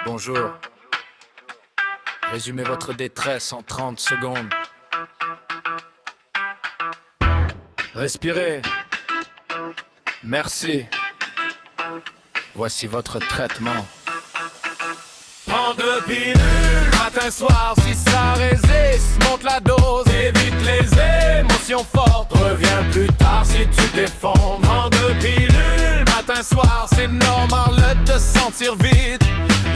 Bonjour. Résumez votre détresse en 30 secondes. Respirez. Merci. Voici votre traitement. Prends 2 pilules, matin, soir, si ça résiste. Monte la dose, évite les émotions fortes. Reviens plus tard si tu t'effondres. Prends 2 pilules, matin, soir, c'est normal de te sentir vide.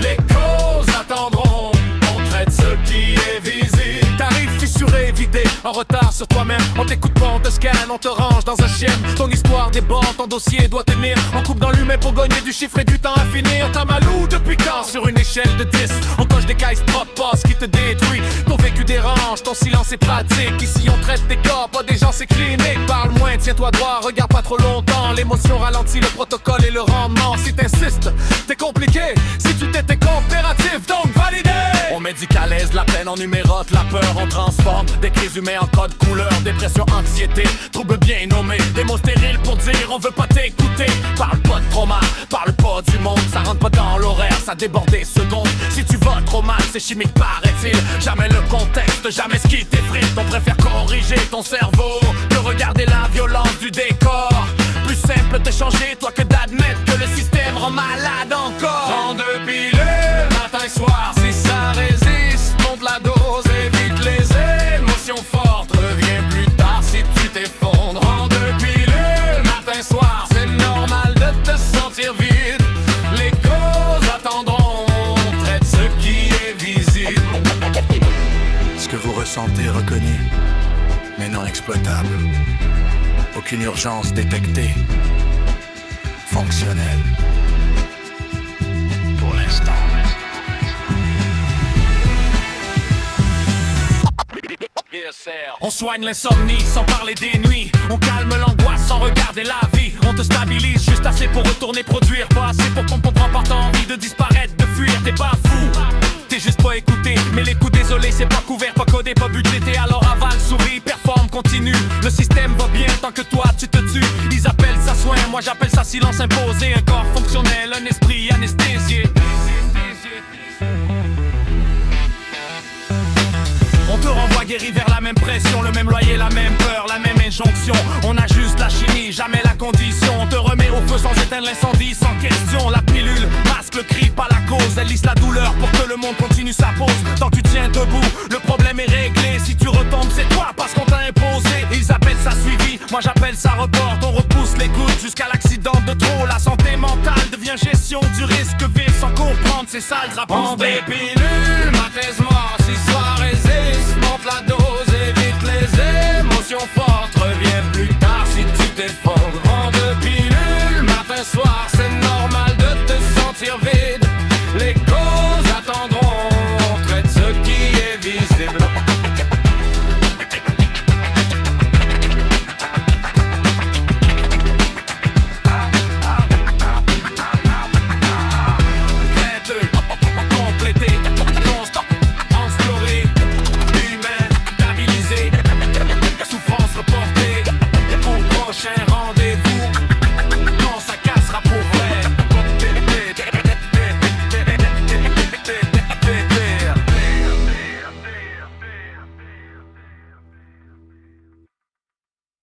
Les causes attendront, on traite ce qui est visible. T'arrives fissuré, vidé, en retard sur toi-même. On t'écoute pas, on te scanne, on te range dans un chien. Ton histoire déborde, ton dossier doit tenir. On coupe dans l'humain pour gagner du chiffre et du temps à finir. T'as mal où depuis quand sur une échelle de 10? On coche des caisses propres, qui te détruit. Ton vécu dérange, ton silence est pratique. Ici on traite des corps, pas des gens, c'est clinique. Parle moins, tiens-toi droit, regarde pas trop longtemps. L'émotion ralentit le protocole et le rendement. Si t'insistes, t'es compliqué. Si tu t'étais coopératif, donc validé. On médicalise la peine, on numérote la peur. On transforme des crises humaines en code couleur. Dépression, anxiété, troubles bien nommés. Des mots stériles pour dire on veut pas t'écouter. Parle pas de trauma, parle pas du monde. Ça rentre pas dans l'horaire, ça déborde des secondes. Si tu vas trop mal, c'est chimique paraît-il. Jamais le contexte, jamais ce qui t'effrite. On préfère corriger ton cerveau que regarder la violence du décor. Plus simple de changer toi que d'admettre que le système rend malade encore. Prends 2 pilules, matin et soir, si ça résiste. Monte la dose, évite les émotions fortes. Reviens plus tard si tu t'effondres. Prends 2 pilules, matin et soir, c'est normal de te sentir vide. Les causes attendront, on traite ce qui est visible. Ce que vous ressentez est reconnu, mais non exploitable. Aucune urgence détectée. Fonctionnelle. Pour l'instant. On soigne l'insomnie sans parler des nuits. On calme l'angoisse sans regarder la vie. On te stabilise juste assez pour retourner produire. Pas assez pour qu'on comprenne pas, t'as envie de disparaître, de fuir. T'es pas fou, t'es juste pas écouté. Mais les coups désolé, c'est pas couvert, pas codé, pas budgété. Alors avale, souris, performe, continue. Le système va bien tant que toi tu te tues. Ils appellent ça soin, moi j'appelle ça silence imposé. Un corps fonctionnel, un esprit anesthésié. On te renvoie guéri vers la même pression, le même loyer, la même peur, la même injonction. On ajuste la chimie, jamais la condition. On te remet au feu sans éteindre l'incendie, sans question. La pilule masque le cri, pas la cause. Elle lisse la douleur pour que le monde continue sa pause. Tant que tu tiens debout, le problème est réglé. Si tu retombes, c'est toi parce qu'on t'a imposé. Ils appellent ça suivi, moi j'appelle ça report. On repousse les gouttes jusqu'à l'accident de trop. La santé mentale devient gestion du risque. Vivre sans comprendre, c'est ça le rapport. Prends des pilules, matin-moi, si soir résiste. Monte la dose, évite les émotions fortes. Reviens plus tard si tu t'effondres. Prends 2 pilules, matin, soir, c'est normal de te sentir vide. Les causes attendront, on traite ce qui est visible. Souffrance reportée au prochain